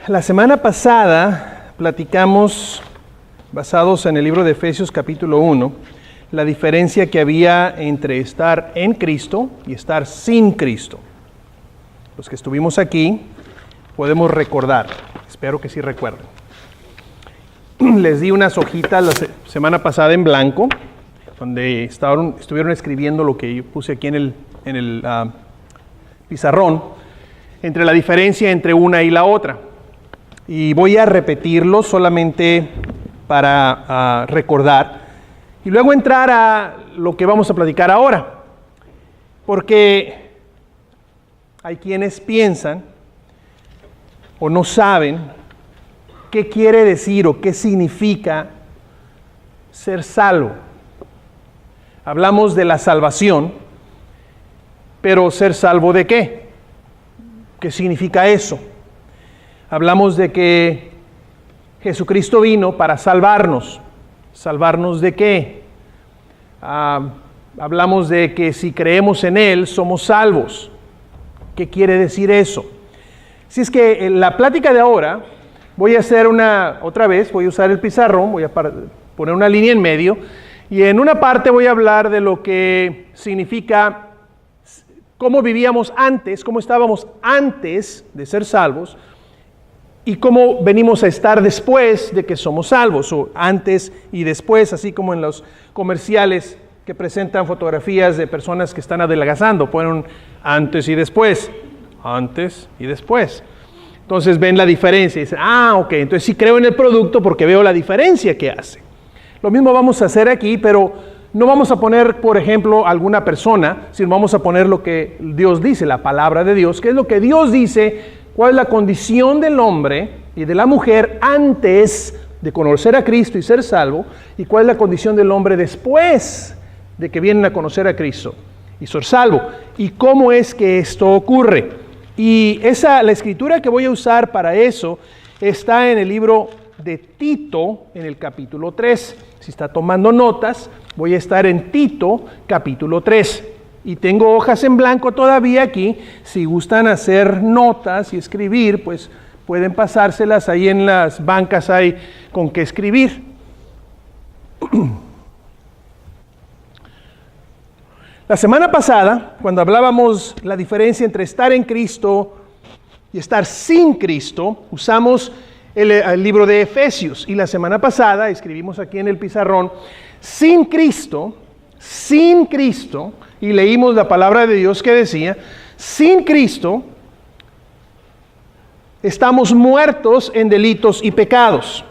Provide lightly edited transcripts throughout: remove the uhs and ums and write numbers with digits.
La semana pasada platicamos, basados en el libro de Efesios capítulo 1, la diferencia que había entre estar en Cristo y estar sin Cristo. Los que estuvimos aquí podemos recordar, espero que sí recuerden. Les di unas hojitas la semana pasada en blanco, donde estuvieron escribiendo lo que yo puse aquí en el pizarrón, entre la diferencia entre una y la otra. Y voy a repetirlo solamente para recordar y luego entrar a lo que vamos a platicar ahora. Porque hay quienes piensan o no saben qué quiere decir o qué significa ser salvo. Hablamos de la salvación, pero ¿ser salvo de qué? ¿Qué significa eso? Hablamos de que Jesucristo vino para salvarnos. ¿Salvarnos de qué? Hablamos de que si creemos en Él, somos salvos. ¿Qué quiere decir eso? Si es que en la plática de ahora, voy a hacer otra vez, voy a usar el pizarrón, voy a poner una línea en medio, y en una parte voy a hablar de lo que significa cómo vivíamos antes, cómo estábamos antes de ser salvos, y cómo venimos a estar después de que somos salvos, o antes y después, así como en los comerciales que presentan fotografías de personas que están adelgazando, ponen antes y después, Entonces ven la diferencia y dicen, ok, entonces sí creo en el producto porque veo la diferencia que hace. Lo mismo vamos a hacer aquí, pero no vamos a poner, por ejemplo, alguna persona, sino vamos a poner lo que Dios dice, la palabra de Dios, que es lo que Dios dice, cuál es la condición del hombre y de la mujer antes de conocer a Cristo y ser salvo, y cuál es la condición del hombre después de que vienen a conocer a Cristo y ser salvo, y cómo es que esto ocurre. Y la escritura que voy a usar para eso está en el libro de Tito, en el capítulo 3. Si está tomando notas, voy a estar en Tito, capítulo 3. Y tengo hojas en blanco todavía aquí. Si gustan hacer notas y escribir, pues pueden pasárselas. Ahí en las bancas hay con qué escribir. La semana pasada, cuando hablábamos la diferencia entre estar en Cristo y estar sin Cristo, usamos el libro de Efesios. Y la semana pasada, escribimos aquí en el pizarrón, sin Cristo, y leímos la palabra de Dios que decía, sin Cristo estamos muertos en delitos y pecados,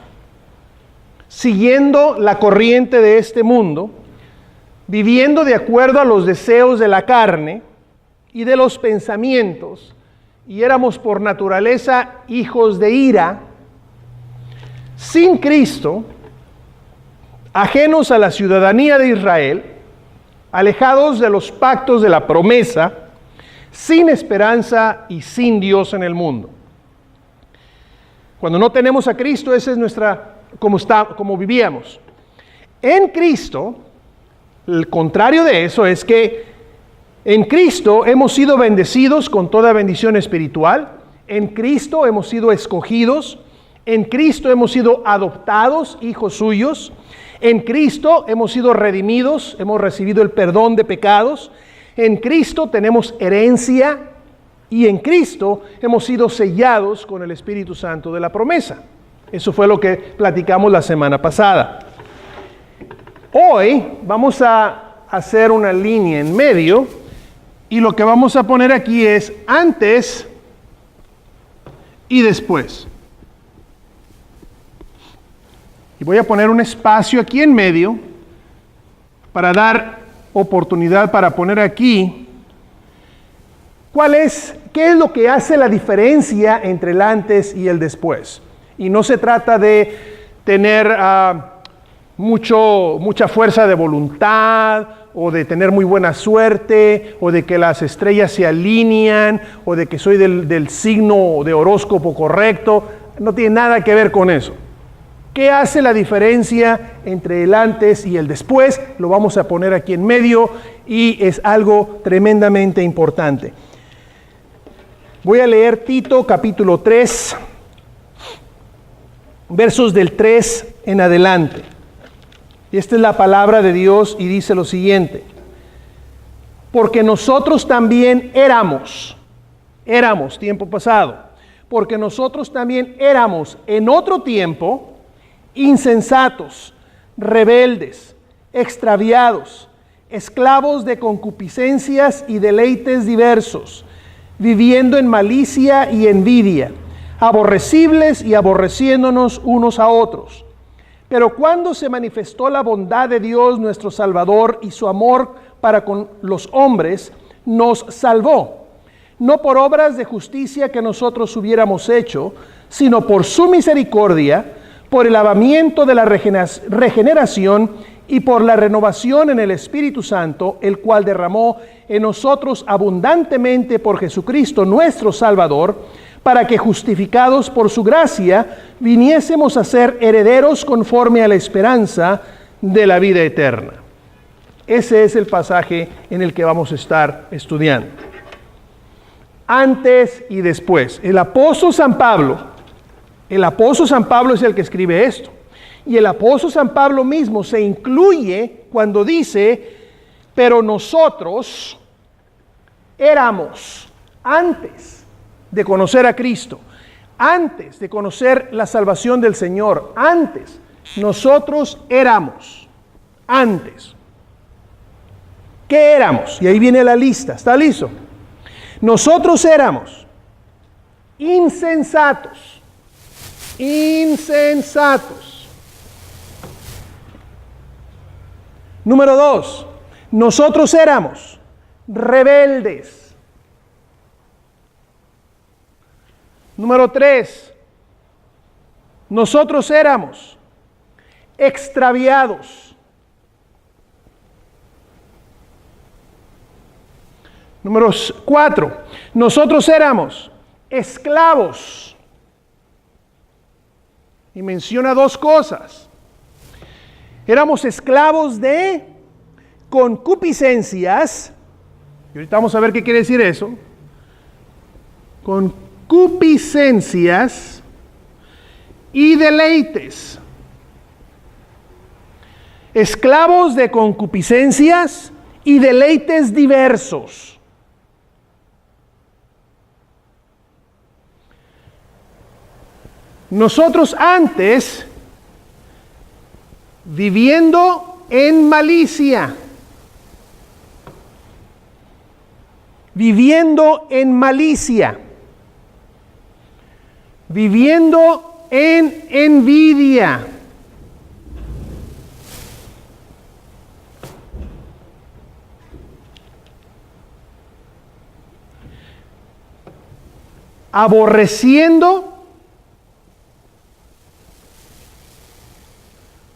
siguiendo la corriente de este mundo, viviendo de acuerdo a los deseos de la carne y de los pensamientos, y éramos por naturaleza hijos de ira, sin Cristo, ajenos a la ciudadanía de Israel, alejados de los pactos de la promesa, sin esperanza y sin Dios en el mundo. Cuando no tenemos a Cristo, esa es como vivíamos. En Cristo, el contrario de eso es que en Cristo hemos sido bendecidos con toda bendición espiritual, en Cristo hemos sido escogidos, en Cristo hemos sido adoptados, hijos suyos, en Cristo hemos sido redimidos, hemos recibido el perdón de pecados, en Cristo tenemos herencia y en Cristo hemos sido sellados con el Espíritu Santo de la promesa. Eso fue lo que platicamos la semana pasada. Hoy vamos a hacer una línea en medio y lo que vamos a poner aquí es antes y después. Y voy a poner un espacio aquí en medio para dar oportunidad para poner aquí qué es lo que hace la diferencia entre el antes y el después. Y no se trata de tener mucha fuerza de voluntad, o de tener muy buena suerte, o de que las estrellas se alinean, o de que soy del signo de horóscopo correcto. No tiene nada que ver con eso. ¿Qué hace la diferencia entre el antes y el después? Lo vamos a poner aquí en medio y es algo tremendamente importante. Voy a leer Tito capítulo 3, versos del 3 en adelante. Y esta es la palabra de Dios y dice lo siguiente: porque nosotros también éramos, tiempo pasado, porque nosotros también éramos en otro tiempo insensatos, rebeldes, extraviados, esclavos de concupiscencias y deleites diversos, viviendo en malicia y envidia, aborrecibles y aborreciéndonos unos a otros. Pero cuando se manifestó la bondad de Dios nuestro Salvador y su amor para con los hombres, nos salvó, no por obras de justicia que nosotros hubiéramos hecho, sino por su misericordia, por el lavamiento de la regeneración y por la renovación en el Espíritu Santo, el cual derramó en nosotros abundantemente por Jesucristo nuestro Salvador, para que justificados por su gracia, viniésemos a ser herederos conforme a la esperanza de la vida eterna. Ese es el pasaje en el que vamos a estar estudiando. Antes y después. El apóstol San Pablo es el que escribe esto. Y el apóstol San Pablo mismo se incluye cuando dice, pero nosotros éramos antes de conocer a Cristo, antes de conocer la salvación del Señor, antes, nosotros éramos, antes. ¿Qué éramos? Y ahí viene la lista, ¿está listo? Nosotros éramos insensatos. Número 2, nosotros éramos rebeldes. Número 3, nosotros éramos extraviados. Número 4, nosotros éramos esclavos. Y menciona dos cosas. Éramos esclavos de concupiscencias. Y ahorita vamos a ver qué quiere decir eso. Concupiscencias y deleites. Esclavos de concupiscencias y deleites diversos. Nosotros antes, viviendo en malicia, viviendo en envidia,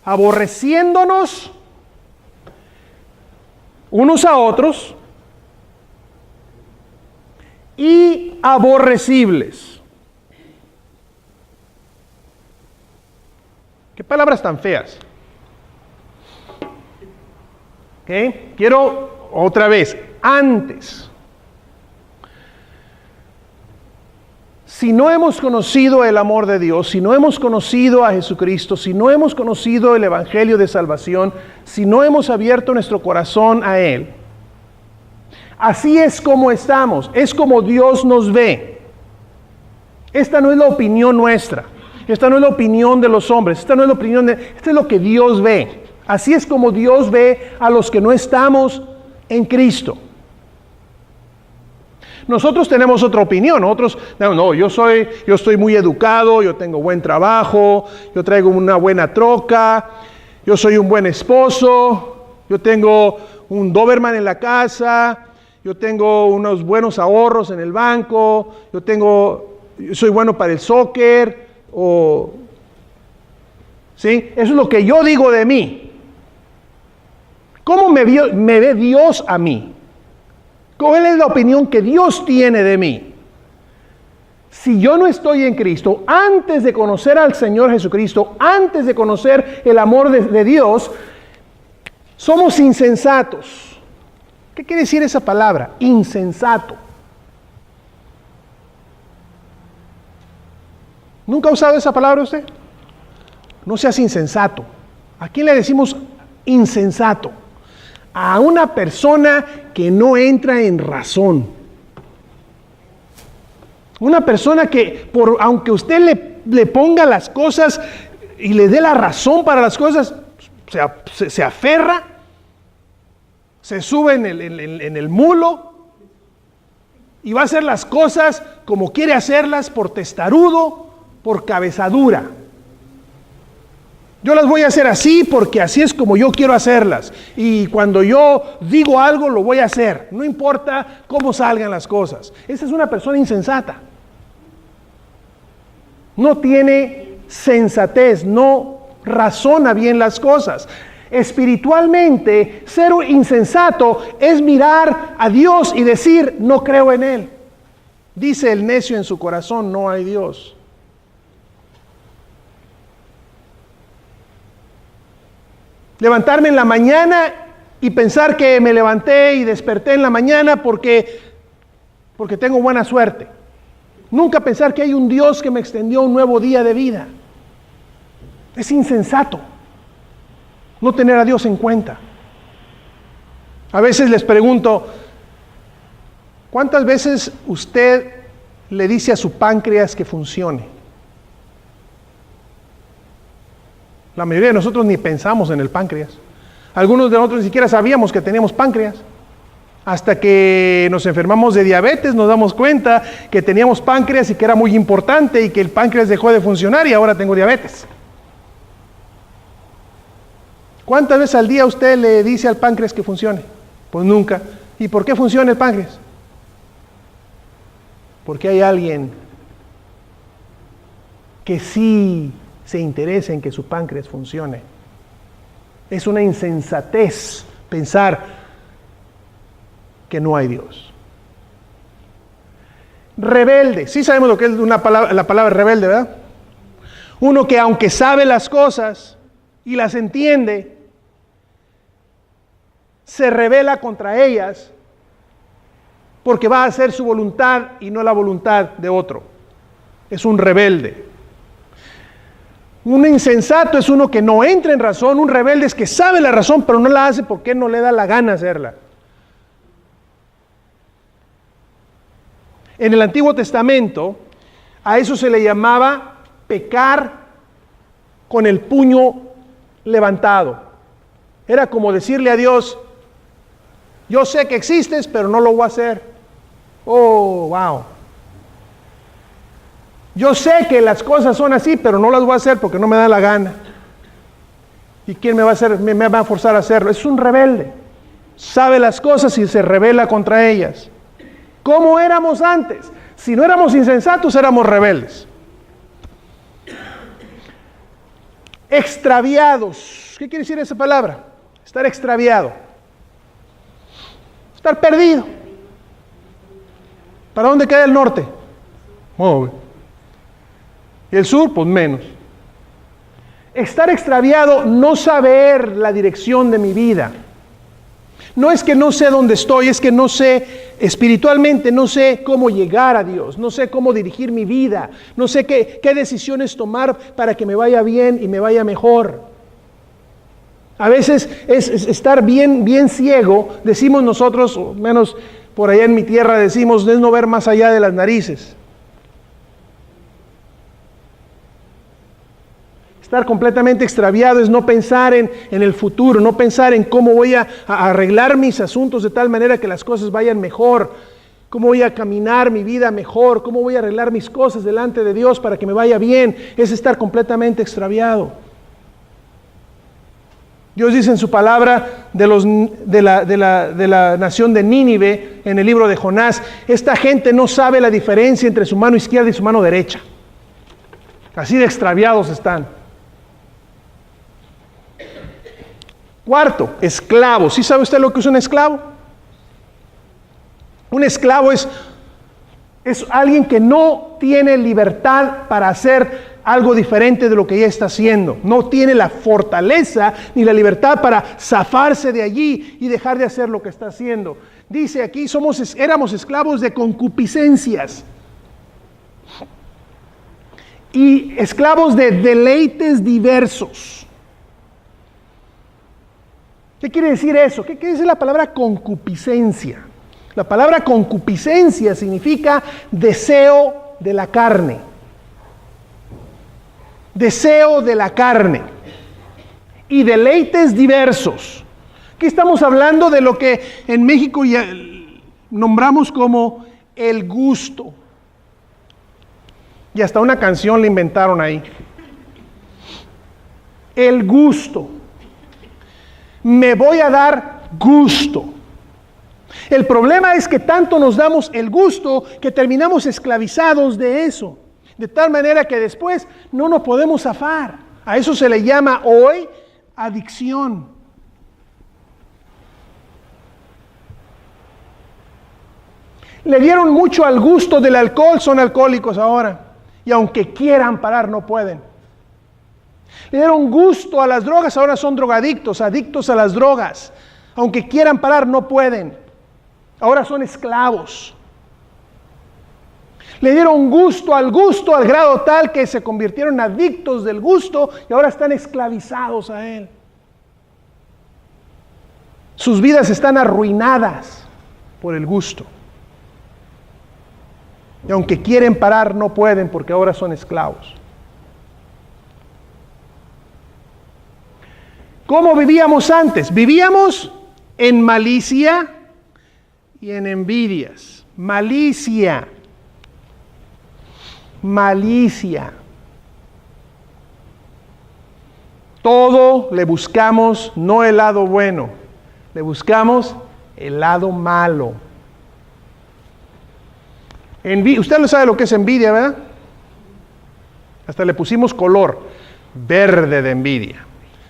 aborreciéndonos unos a otros y aborrecibles. ¿Qué palabras tan feas? ¿Okay? Quiero otra vez, antes. Si no hemos conocido el amor de Dios, si no hemos conocido a Jesucristo, si no hemos conocido el Evangelio de salvación, si no hemos abierto nuestro corazón a Él, así es como estamos, es como Dios nos ve. Esta no es la opinión nuestra, esta no es la opinión de los hombres, esta es lo que Dios ve. Así es como Dios ve a los que no estamos en Cristo. Nosotros tenemos otra opinión, yo estoy muy educado, yo tengo buen trabajo, yo traigo una buena troca, yo soy un buen esposo, yo tengo un Doberman en la casa, yo tengo unos buenos ahorros en el banco, yo soy bueno para el soccer, ¿sí? Eso es lo que yo digo de mí. ¿Cómo me ve Dios a mí? ¿Cuál es la opinión que Dios tiene de mí? Si yo no estoy en Cristo, antes de conocer al Señor Jesucristo, antes de conocer el amor de Dios, somos insensatos. ¿Qué quiere decir esa palabra? Insensato. ¿Nunca ha usado esa palabra usted? no seas insensato. ¿A quién le decimos insensato? A una persona que no entra en razón. Una persona que, aunque usted le ponga las cosas y le dé la razón para las cosas, se aferra, se sube en el mulo y va a hacer las cosas como quiere hacerlas, por testarudo, por cabezadura. Yo las voy a hacer así porque así es como yo quiero hacerlas. Y cuando yo digo algo, lo voy a hacer. No importa cómo salgan las cosas. Esa es una persona insensata. No tiene sensatez, no razona bien las cosas. Espiritualmente, ser insensato es mirar a Dios y decir, no creo en Él. Dice el necio en su corazón, no hay Dios. Levantarme en la mañana y pensar que me levanté y desperté en la mañana porque tengo buena suerte. Nunca pensar que hay un Dios que me extendió un nuevo día de vida. Es insensato no tener a Dios en cuenta. A veces les pregunto, ¿cuántas veces usted le dice a su páncreas que funcione? La mayoría de nosotros ni pensamos en el páncreas. Algunos de nosotros ni siquiera sabíamos que teníamos páncreas. Hasta que nos enfermamos de diabetes nos damos cuenta que teníamos páncreas y que era muy importante y que el páncreas dejó de funcionar y ahora tengo diabetes. ¿Cuántas veces al día usted le dice al páncreas que funcione? Pues nunca. ¿Y por qué funciona el páncreas? Porque hay alguien que sí se interesa en que su páncreas funcione. Es una insensatez pensar que no hay Dios. Rebelde. Sí sabemos lo que es la palabra rebelde, ¿verdad? Uno que aunque sabe las cosas y las entiende, se rebela contra ellas porque va a hacer su voluntad y no la voluntad de otro. Es un rebelde. Un insensato es uno que no entra en razón. Un rebelde es que sabe la razón pero no la hace porque no le da la gana hacerla. En el Antiguo Testamento a eso se le llamaba pecar con el puño levantado. Era como decirle a Dios, yo sé que existes, pero no lo voy a hacer. Oh, wow. Yo sé que las cosas son así, pero no las voy a hacer porque no me da la gana. ¿Y quién me va a hacer? Me va a forzar a hacerlo. Es un rebelde. Sabe las cosas y se rebela contra ellas. ¿Cómo éramos antes? Si no éramos insensatos, éramos rebeldes. Extraviados. ¿Qué quiere decir esa palabra? Estar extraviado. Estar perdido. ¿Para dónde queda el norte? Oh, y el sur, pues menos. Estar extraviado, no saber la dirección de mi vida. No es que no sé dónde estoy, es que no sé, espiritualmente no sé cómo llegar a Dios, no sé cómo dirigir mi vida, no sé qué decisiones tomar para que me vaya bien y me vaya mejor. A veces es estar bien ciego, decimos nosotros, o menos por allá en mi tierra decimos, es no ver más allá de las narices. Estar completamente extraviado es no pensar en el futuro, no pensar en cómo voy a arreglar mis asuntos de tal manera que las cosas vayan mejor, cómo voy a caminar mi vida mejor, cómo voy a arreglar mis cosas delante de Dios para que me vaya bien. Es estar completamente extraviado. Dios dice en su palabra de la nación de Nínive, en el libro de Jonás, esta gente no sabe la diferencia entre su mano izquierda y su mano derecha. Así de extraviados están. Cuarto, esclavo. ¿Sí sabe usted lo que es un esclavo? Un esclavo es alguien que no tiene libertad para hacer algo diferente de lo que ya está haciendo. No tiene la fortaleza ni la libertad para zafarse de allí y dejar de hacer lo que está haciendo. Dice aquí, éramos esclavos de concupiscencias. y esclavos de deleites diversos. ¿Qué quiere decir eso? ¿Qué quiere decir la palabra concupiscencia? La palabra concupiscencia significa deseo de la carne. Deseo de la carne. Y deleites diversos. Aquí estamos hablando de lo que en México ya nombramos como el gusto. Y hasta una canción le inventaron ahí. El gusto. Me voy a dar gusto. El problema es que tanto nos damos el gusto que terminamos esclavizados de eso. De tal manera que después no nos podemos zafar. A eso se le llama hoy adicción. Le dieron mucho al gusto del alcohol, son alcohólicos ahora. Y aunque quieran parar, no pueden. Le dieron gusto a las drogas, ahora son drogadictos, adictos a las drogas. Aunque quieran parar, no pueden. Ahora son esclavos. Le dieron gusto al grado tal que se convirtieron adictos del gusto y ahora están esclavizados a él. Sus vidas están arruinadas por el gusto. Y aunque quieren parar, no pueden porque ahora son esclavos. ¿Cómo vivíamos antes? Vivíamos en malicia y en envidias. Malicia. Malicia. Todo le buscamos, no el lado bueno, le buscamos el lado malo. Usted lo sabe lo que es envidia, ¿verdad? Hasta le pusimos color, verde de envidia.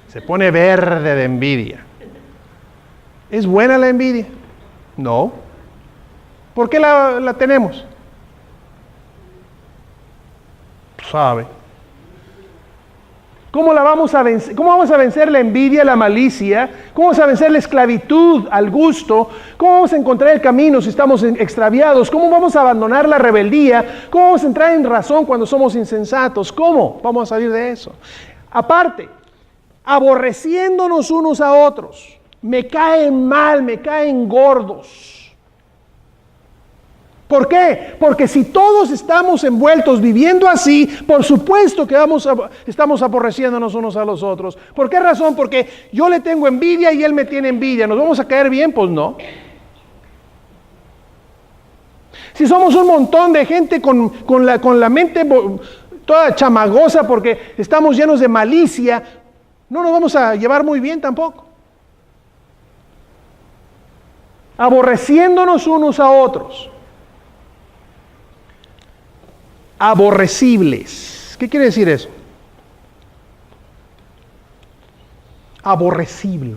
Se pone verde de envidia. ¿Es buena la envidia? No. ¿Por qué la tenemos? Sabe. ¿Cómo la vamos a vencer? ¿Cómo vamos a vencer la envidia, la malicia? ¿Cómo vamos a vencer la esclavitud al gusto? ¿Cómo vamos a encontrar el camino si estamos extraviados? ¿Cómo vamos a abandonar la rebeldía? ¿Cómo vamos a entrar en razón cuando somos insensatos? ¿Cómo vamos a salir de eso? Aparte, aborreciéndonos unos a otros. Me caen mal, me caen gordos. ¿Por qué? Porque si todos estamos envueltos viviendo así, por supuesto que estamos aborreciéndonos unos a los otros. ¿Por qué razón? Porque yo le tengo envidia y él me tiene envidia. ¿Nos vamos a caer bien? Pues no. Si somos un montón de gente con la mente toda chamagosa porque estamos llenos de malicia, no nos vamos a llevar muy bien tampoco. Aborreciéndonos unos a otros. Aborrecibles. ¿Qué quiere decir eso? Aborrecible.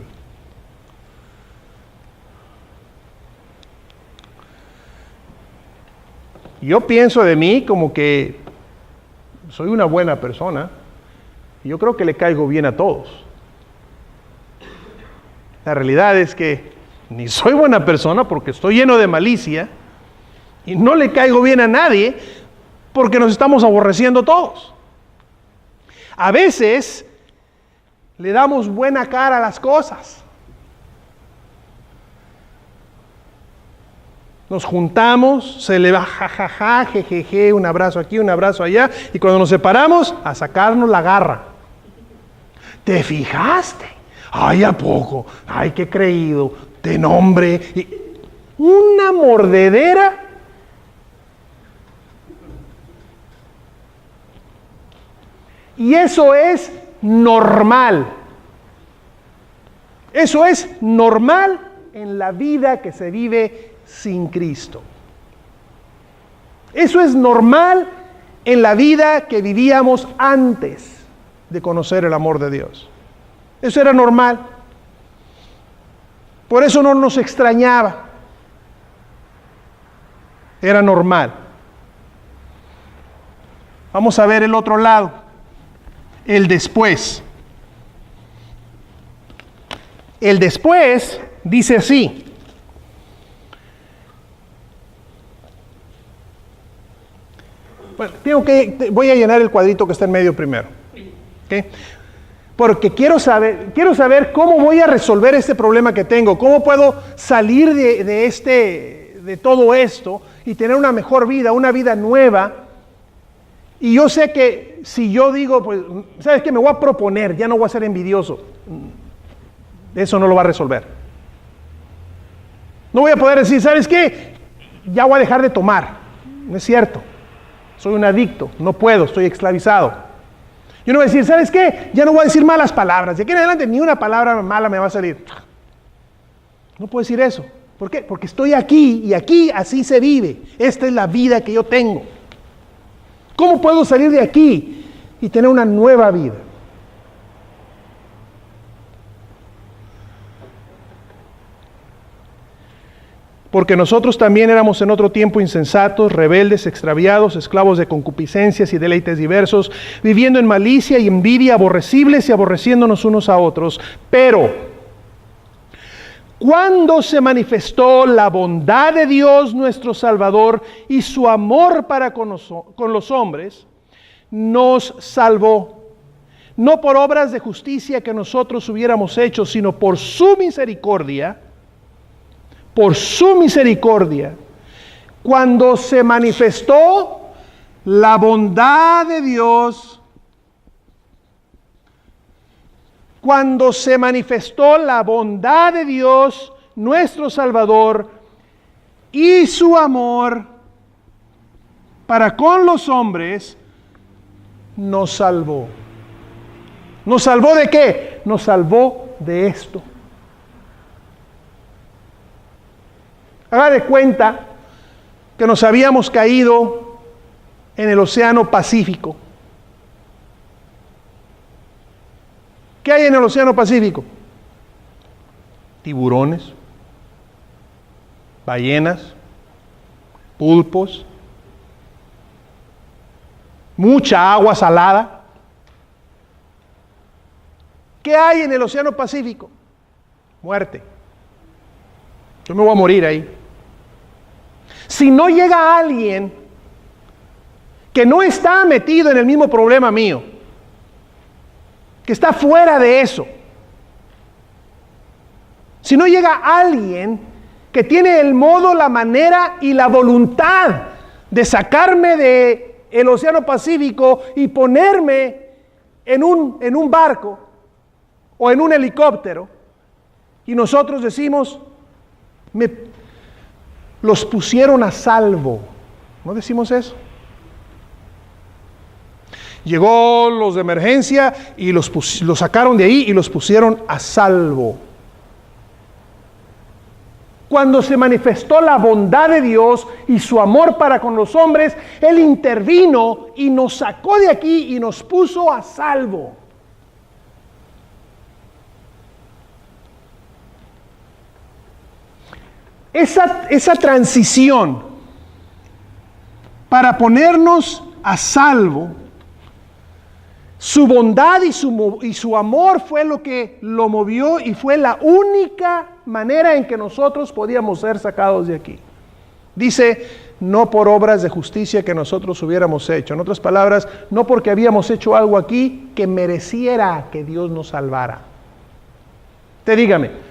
Yo pienso de mí como que soy una buena persona. Y yo creo que le caigo bien a todos. La realidad es que ni soy buena persona porque estoy lleno de malicia y no le caigo bien a nadie porque nos estamos aborreciendo todos. A veces le damos buena cara a las cosas. Nos juntamos, se le va jajaja, jejeje, un abrazo aquí, un abrazo allá, y cuando nos separamos, a sacarnos la garra. ¿Te fijaste? Ay, ¿a poco? Ay, qué creído. De nombre. Una mordedera. Y eso es normal. Eso es normal en la vida que se vive sin Cristo. Eso es normal en la vida que vivíamos antes de conocer el amor de Dios. Eso era normal. Por eso no nos extrañaba. Era normal. Vamos a ver el otro lado. El después. El después dice así. Bueno, Voy a llenar el cuadrito que está en medio primero. ¿Okay? Porque quiero saber cómo voy a resolver este problema que tengo, cómo puedo salir de todo esto y tener una mejor vida, una vida nueva. Y yo sé que si yo digo, pues, ¿sabes qué? Me voy a proponer, ya no voy a ser envidioso. Eso no lo va a resolver. No voy a poder decir, ¿sabes qué? Ya voy a dejar de tomar. No es cierto. Soy un adicto, no puedo, estoy esclavizado. Yo no voy a decir, ¿sabes qué? Ya no voy a decir malas palabras. De aquí en adelante ni una palabra mala me va a salir. No puedo decir eso. ¿Por qué? Porque estoy aquí y aquí así se vive. Esta es la vida que yo tengo. ¿Cómo puedo salir de aquí y tener una nueva vida? Porque nosotros también éramos en otro tiempo insensatos, rebeldes, extraviados, esclavos de concupiscencias y deleites diversos, viviendo en malicia y envidia, aborrecibles y aborreciéndonos unos a otros. Pero, cuando se manifestó la bondad de Dios nuestro Salvador y su amor para con los hombres, nos salvó. No por obras de justicia que nosotros hubiéramos hecho, sino por su misericordia. Por su misericordia, cuando se manifestó la bondad de Dios, cuando se manifestó la bondad de Dios, nuestro Salvador, y su amor para con los hombres, nos salvó. ¿Nos salvó de qué? Nos salvó de esto. Haga de cuenta que nos habíamos caído en el Océano Pacífico. ¿Qué hay en el Océano Pacífico? Tiburones, ballenas, pulpos, mucha agua salada. ¿Qué hay en el Océano Pacífico? Muerte. Yo me voy a morir ahí. Si no llega alguien que no está metido en el mismo problema mío, que está fuera de eso, si no llega alguien que tiene el modo, la manera y la voluntad de sacarme del Océano Pacífico y ponerme en un barco o en un helicóptero, y nosotros decimos, los pusieron a salvo. ¿No decimos eso? Llegó los de emergencia y los sacaron de ahí y los pusieron a salvo. Cuando se manifestó la bondad de Dios y su amor para con los hombres, Él intervino y nos sacó de aquí y nos puso a salvo. Esa transición para ponernos a salvo, su bondad y su amor fue lo que lo movió y fue la única manera en que nosotros podíamos ser sacados de aquí. Dice, no por obras de justicia que nosotros hubiéramos hecho. En otras palabras, no porque habíamos hecho algo aquí que mereciera que Dios nos salvara. Dígame.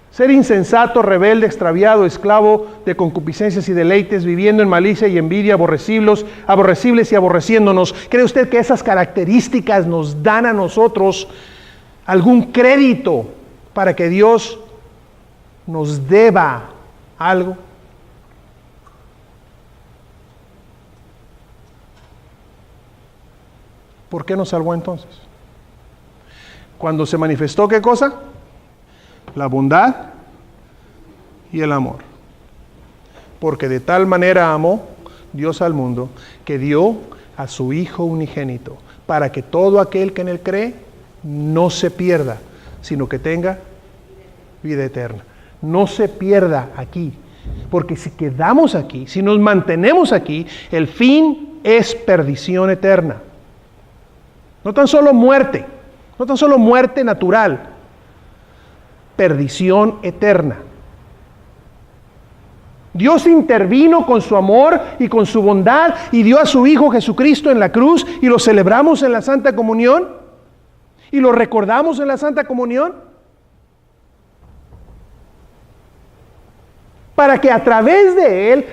Ser insensato, rebelde, extraviado, esclavo de concupiscencias y deleites, viviendo en malicia y envidia, aborrecibles y aborreciéndonos. ¿Cree usted que esas características nos dan a nosotros algún crédito para que Dios nos deba algo? ¿Por qué nos salvó entonces? Cuando se manifestó, ¿qué cosa? La bondad y el amor. Porque de tal manera amó Dios al mundo, que dio a su Hijo unigénito, para que todo aquel que en Él cree no se pierda, sino que tenga vida eterna. No se pierda aquí, porque si quedamos aquí, si nos mantenemos aquí, el fin es perdición eterna. No tan solo muerte natural, perdición eterna. Dios intervino con su amor y con su bondad y dio a su Hijo Jesucristo en la cruz y lo celebramos en la Santa Comunión y lo recordamos en la Santa Comunión para que a través de Él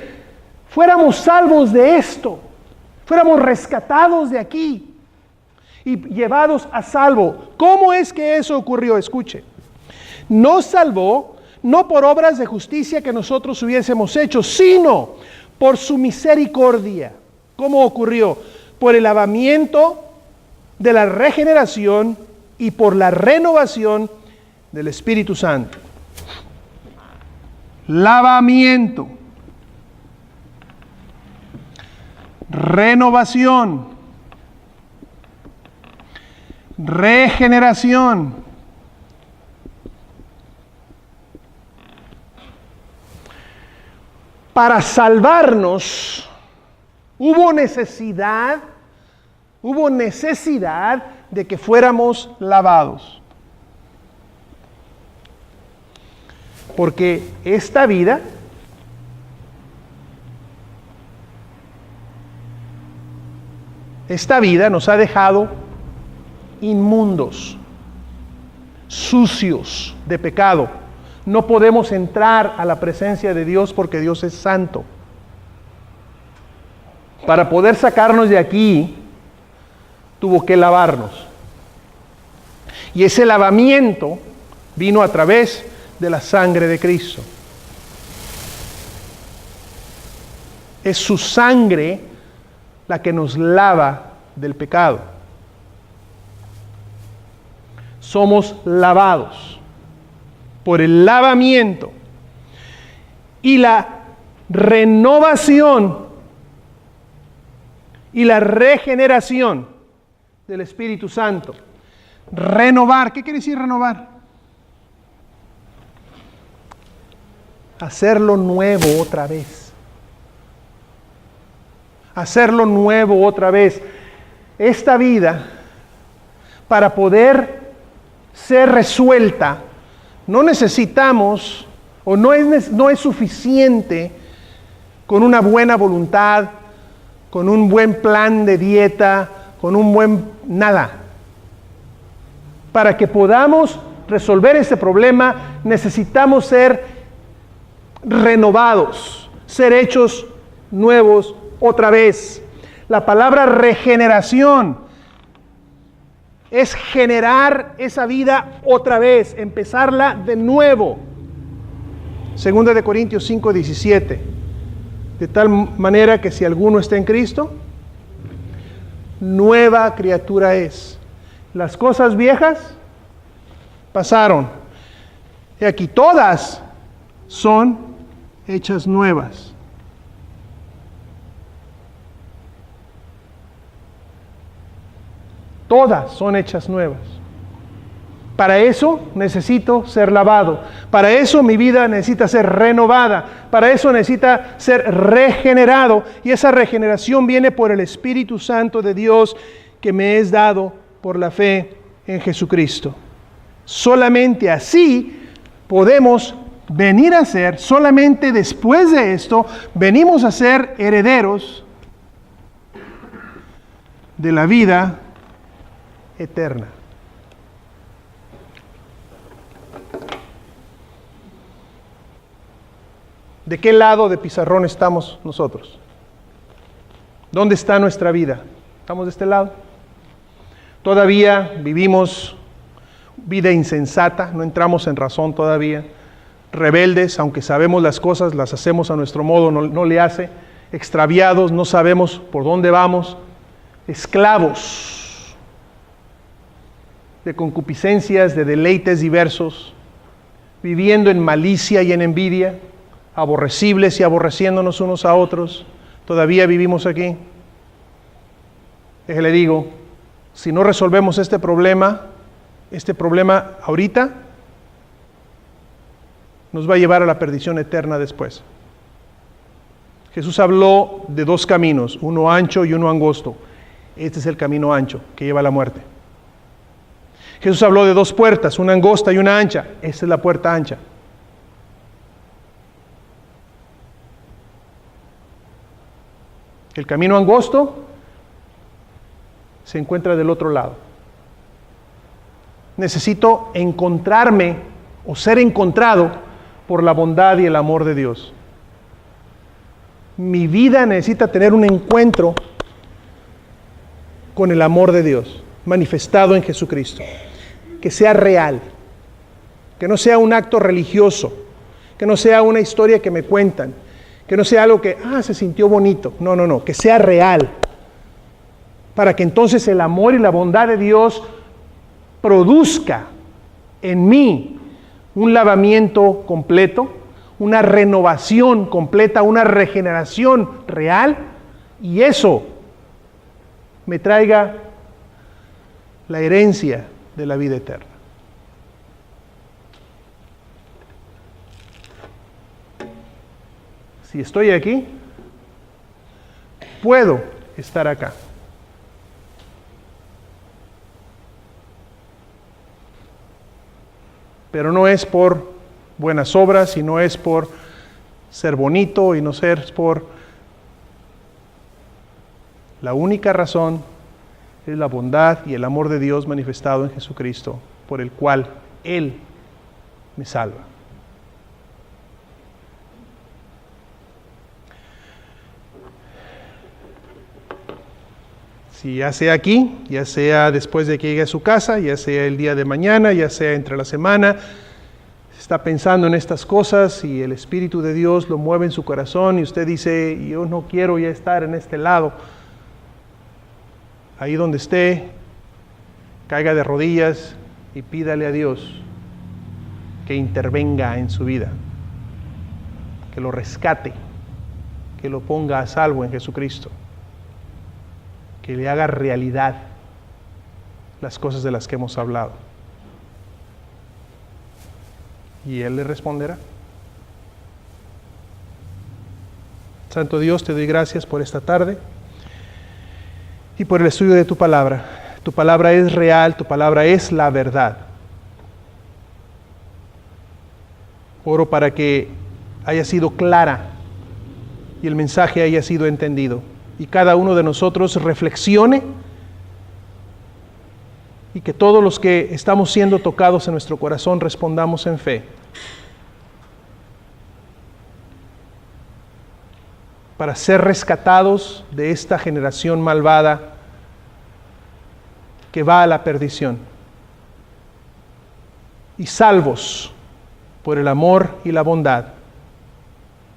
fuéramos salvos de esto, fuéramos rescatados de aquí y llevados a salvo. ¿Cómo es que eso ocurrió? Escuche. Nos salvó no por obras de justicia que nosotros hubiésemos hecho, sino por su misericordia. ¿Cómo ocurrió? Por el lavamiento de la regeneración y por la renovación del Espíritu Santo. Lavamiento, renovación, regeneración. Para salvarnos hubo necesidad de que fuéramos lavados. Porque esta vida nos ha dejado inmundos, sucios de pecado. No podemos entrar a la presencia de Dios porque Dios es santo. Para poder sacarnos de aquí, tuvo que lavarnos. Y ese lavamiento vino a través de la sangre de Cristo. Es su sangre la que nos lava del pecado. Somos lavados por el lavamiento y la renovación y la regeneración del Espíritu Santo. Renovar, ¿qué quiere decir renovar? Hacerlo nuevo otra vez. Hacerlo nuevo otra vez. Esta vida, para poder ser resuelta, no necesitamos o no es suficiente con una buena voluntad, con un buen plan de dieta, con un buen nada. Para que podamos resolver ese problema, necesitamos ser renovados, ser hechos nuevos otra vez. La palabra regeneración es generar esa vida otra vez, empezarla de nuevo. Segunda de Corintios 5:17. De tal manera que si alguno está en Cristo, nueva criatura es. Las cosas viejas pasaron. Y aquí todas son hechas nuevas. Todas son hechas nuevas. Para eso necesito ser lavado. Para eso mi vida necesita ser renovada. Para eso necesita ser regenerado. Y esa regeneración viene por el Espíritu Santo de Dios que me es dado por la fe en Jesucristo. Solamente así podemos venir a ser, solamente después de esto, venimos a ser herederos de la vida eterna. ¿De qué lado de pizarrón estamos nosotros? ¿Dónde está nuestra vida? ¿Estamos de este lado? Todavía vivimos vida insensata, no entramos en razón todavía. Rebeldes, aunque sabemos las cosas, las hacemos a nuestro modo, no le hace. Extraviados, no sabemos por dónde vamos. Esclavos de concupiscencias, de deleites diversos, viviendo en malicia y en envidia, aborrecibles y aborreciéndonos unos a otros. Todavía vivimos aquí. Déjale digo, si no resolvemos este problema ahorita, nos va a llevar a la perdición eterna después. Jesús habló de dos caminos, uno ancho y uno angosto. Este es el camino ancho que lleva a la muerte. Jesús habló de dos puertas, una angosta y una ancha. Esta es la puerta ancha. El camino angosto se encuentra del otro lado. Necesito encontrarme o ser encontrado por la bondad y el amor de Dios. Mi vida necesita tener un encuentro con el amor de Dios, manifestado en Jesucristo. Que sea real, que no sea un acto religioso, que no sea una historia que me cuentan, que no sea algo que, se sintió bonito. No, que sea real. Para que entonces el amor y la bondad de Dios produzca en mí un lavamiento completo, una renovación completa, una regeneración real, y eso me traiga la herencia de la vida eterna. Si estoy aquí, puedo estar acá. Pero no es por buenas obras, y no es por ser bonito, y no es por... La única razón es la bondad y el amor de Dios manifestado en Jesucristo, por el cual Él me salva. Si ya sea aquí, ya sea después de que llegue a su casa, ya sea el día de mañana, ya sea entre la semana, está pensando en estas cosas y el Espíritu de Dios lo mueve en su corazón y usted dice, yo no quiero ya estar en este lado. Ahí donde esté, caiga de rodillas y pídale a Dios que intervenga en su vida, que lo rescate, que lo ponga a salvo en Jesucristo, que le haga realidad las cosas de las que hemos hablado. Y Él le responderá. Santo Dios, te doy gracias por esta tarde y por el estudio de tu palabra. Tu palabra es real, tu palabra es la verdad. Oro para que haya sido clara y el mensaje haya sido entendido. Y cada uno de nosotros reflexione y que todos los que estamos siendo tocados en nuestro corazón respondamos en fe. Para ser rescatados de esta generación malvada que va a la perdición. Y salvos por el amor y la bondad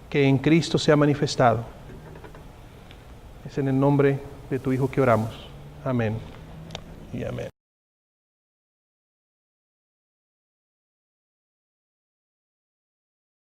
que en Cristo se ha manifestado. Es en el nombre de tu Hijo que oramos. Amén y amén.